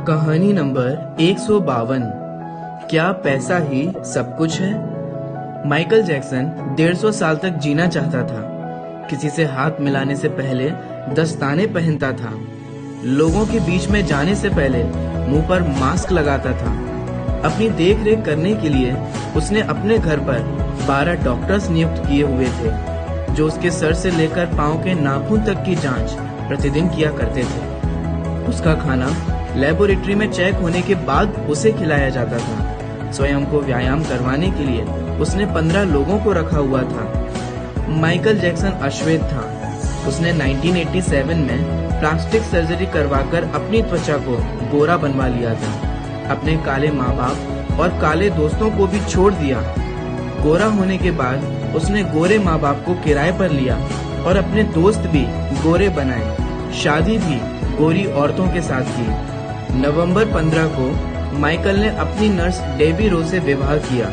कहानी नंबर 152। क्या पैसा ही सब कुछ है? माइकल जैक्सन 150 साल तक जीना चाहता था। किसी से हाथ मिलाने से पहले दस्ताने पहनता था। लोगों के बीच में जाने से पहले मुंह पर मास्क लगाता था। अपनी देख रेख करने के लिए उसने अपने घर पर 12 डॉक्टर्स नियुक्त किए हुए थे, जो उसके सर से लेकर पांव के नाखून तक की जांच प्रतिदिन किया करते थे। उसका खाना लेबोरेटरी में चेक होने के बाद उसे खिलाया जाता था। स्वयं को व्यायाम करवाने के लिए उसने 15 लोगों को रखा हुआ था। माइकल जैक्सन अश्वेत था। उसने 1987 में प्लास्टिक सर्जरी करवाकर अपनी त्वचा को गोरा बनवा लिया था। अपने काले माँ बाप और काले दोस्तों को भी छोड़ दिया। गोरा होने के बाद उसने गोरे माँ बाप को किराए पर लिया और अपने दोस्त भी गोरे बनाए। शादी भी गोरी औरतों के साथ की। नवंबर 15 को माइकल ने अपनी नर्स डेबी रो से विवाह किया।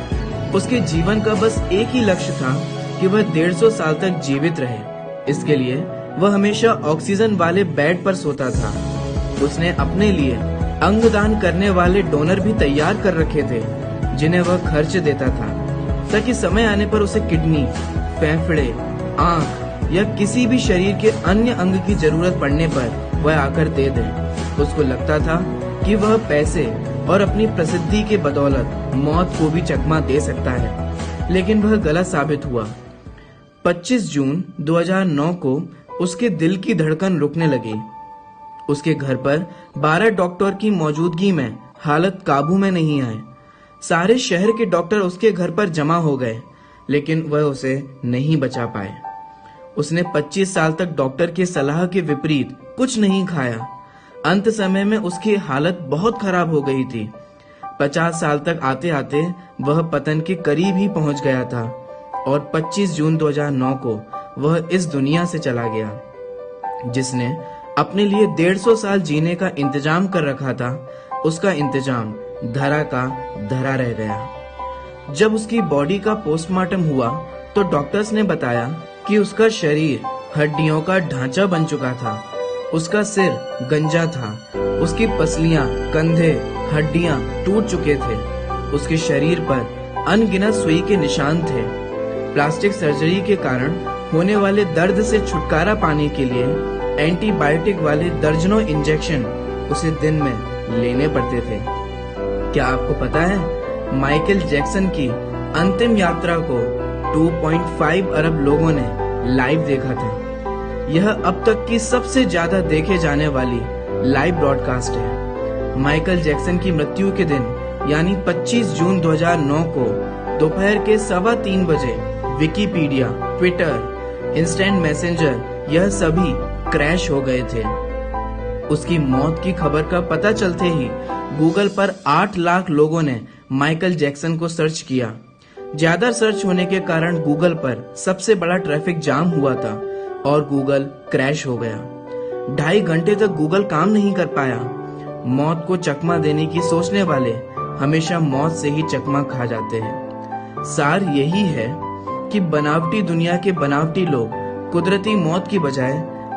उसके जीवन का बस एक ही लक्ष्य था कि वह 150 साल तक जीवित रहे। इसके लिए वह हमेशा ऑक्सीजन वाले बेड पर सोता था। उसने अपने लिए अंगदान करने वाले डोनर भी तैयार कर रखे थे, जिन्हें वह खर्च देता था, ताकि समय आने पर उसे किडनी, फेफड़े, आंख या किसी भी शरीर के अन्य अंग की जरूरत पड़ने पर वह आकर दे दे। उसको लगता था कि वह पैसे और अपनी प्रसिद्धि के बदौलत मौत को भी चकमा दे सकता है, लेकिन वह गलत साबित हुआ। 25 जून 2009 को उसके दिल की धड़कन रुकने लगी। उसके घर पर 12 डॉक्टर की मौजूदगी में हालत काबू में नहीं आए। सारे शहर के डॉक्टर उसके घर पर जमा हो गए, लेकिन वह उसे नहीं बचा पाए। उसने 25 साल तक डॉक्टर की सलाह के विपरीत कुछ नहीं खाया। अंत समय में उसकी हालत बहुत खराब हो गई थी। 50 साल तक आते आते वह पतन के करीब ही पहुंच गया था और 25 जून 2009 को वह इस दुनिया से चला गया। जिसने अपने लिए 150 साल जीने का इंतजाम कर रखा था, उसका इंतजाम धरा का धरा रह गया। जब उसकी बॉडी का पोस्टमार्टम हुआ तो डॉक्टर्स ने बताया कि उसका शरीर हड्डियों का ढांचा बन चुका था। उसका सिर गंजा था। उसकी पसलियां, कंधे, हड्डियां टूट चुके थे। उसके शरीर पर अनगिनत सुई के निशान थे। प्लास्टिक सर्जरी के कारण होने वाले दर्द से छुटकारा पाने के लिए एंटीबायोटिक वाले दर्जनों इंजेक्शन उसे दिन में लेने पड़ते थे। क्या आपको पता है, माइकल जैक्सन की अंतिम यात्रा को 2.5 अरब लोगों ने लाइव देखा था। यह अब तक की सबसे ज्यादा देखे जाने वाली लाइव ब्रॉडकास्ट है। माइकल जैक्सन की मृत्यु के दिन यानी 25 जून 2009 को दोपहर के 3:15 बजे विकिपीडिया, ट्विटर, इंस्टेंट मैसेंजर यह सभी क्रैश हो गए थे। उसकी मौत की खबर का पता चलते ही गूगल पर 8 लाख लोगों ने माइकल जैक्सन को सर्च किया। ज्यादा सर्च होने के कारण गूगल पर सबसे बड़ा ट्रैफिक जाम हुआ था और गूगल क्रैश हो गया। 2.5 घंटे तक गूगल काम नहीं कर पाया। मौत को चकमा देने की सोचने वाले हमेशा मौत से ही चकमा खा जाते हैं। सार यही है कि बनावटी दुनिया के बनावटी लोग कुदरती मौत की बजाय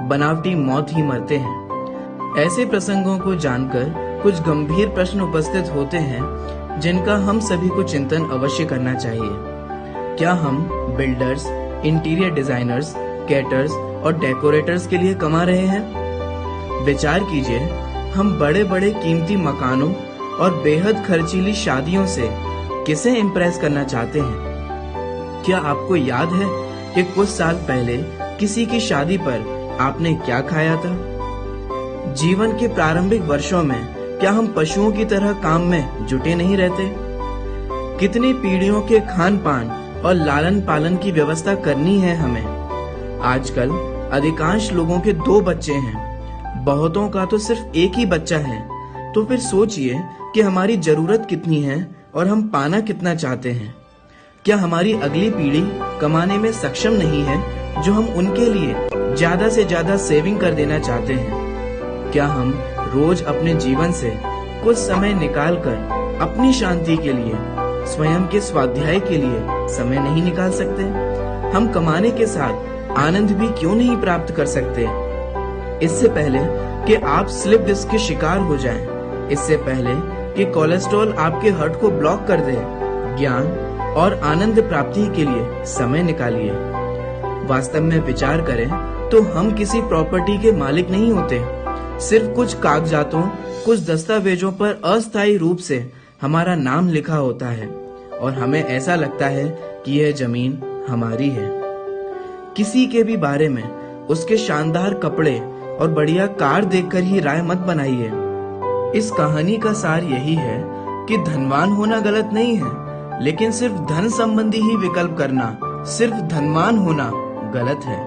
बनावटी मौत ही मरते हैं। ऐसे प्रसंगों को जानकर कुछ गंभीर प्रश्न उपस्थित होते हैं, जिनका हम सभी को चिंतन अवश्य करना चाहिए। क्या हम बिल्डर्स, इंटीरियर डिजाइनर्स, कैटर्स और डेकोरेटर्स के लिए कमा रहे हैं? विचार कीजिए, हम बड़े बड़े कीमती मकानों और बेहद खर्चीली शादियों से किसे इम्प्रेस करना चाहते हैं? क्या आपको याद है कि कुछ साल पहले किसी की शादी पर आपने क्या खाया था? जीवन के प्रारंभिक वर्षों में क्या हम पशुओं की तरह काम में जुटे नहीं रहते? कितनी पीढ़ियों के खान पान और लालन पालन की व्यवस्था करनी है हमें? आजकल अधिकांश लोगों के 2 बच्चे हैं, बहुतों का तो सिर्फ एक ही बच्चा है। तो फिर सोचिए कि हमारी जरूरत कितनी है और हम पाना कितना चाहते हैं। क्या हमारी अगली पीढ़ी कमाने में सक्षम नहीं है, जो हम उनके लिए ज्यादा से ज्यादा सेविंग कर देना चाहते हैं? क्या हम रोज अपने जीवन से कुछ समय निकालकर अपनी शांति के लिए, स्वयं के स्वाध्याय के लिए समय नहीं निकाल सकते? हम कमाने के साथ आनंद भी क्यों नहीं प्राप्त कर सकते? इससे पहले कि आप स्लिप डिस्क के शिकार हो जाएं, इससे पहले कि कोलेस्ट्रॉल आपके हार्ट को ब्लॉक कर दे, ज्ञान और आनंद प्राप्ति के लिए समय निकालिए। वास्तव में विचार करें तो हम किसी प्रॉपर्टी के मालिक नहीं होते। सिर्फ कुछ कागजातों, कुछ दस्तावेजों पर अस्थायी रूप से हमारा नाम लिखा होता है और हमें ऐसा लगता है कि यह जमीन हमारी है। किसी के भी बारे में उसके शानदार कपड़े और बढ़िया कार देखकर ही राय मत बनाइए। इस कहानी का सार यही है कि धनवान होना गलत नहीं है, लेकिन सिर्फ धन संबंधी ही विकल्प करना, सिर्फ धनवान होना गलत है।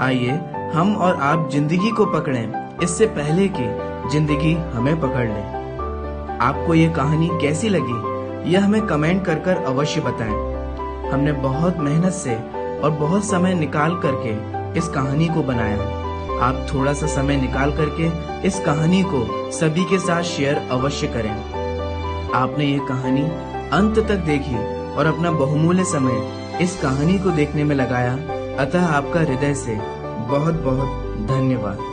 आइए हम और आप जिंदगी को पकड़ें इससे पहले कि जिंदगी हमें पकड़ ले। आपको ये कहानी कैसी लगी यह हमें कमेंट कर अवश्य बताएं। हमने बहुत मेहनत से और बहुत समय निकाल करके इस कहानी को बनाया। आप थोड़ा सा समय निकाल करके इस कहानी को सभी के साथ शेयर अवश्य करें। आपने ये कहानी अंत तक देखी और अपना बहुमूल्य समय इस कहानी को देखने में लगाया, अतः आपका हृदय से बहुत बहुत धन्यवाद।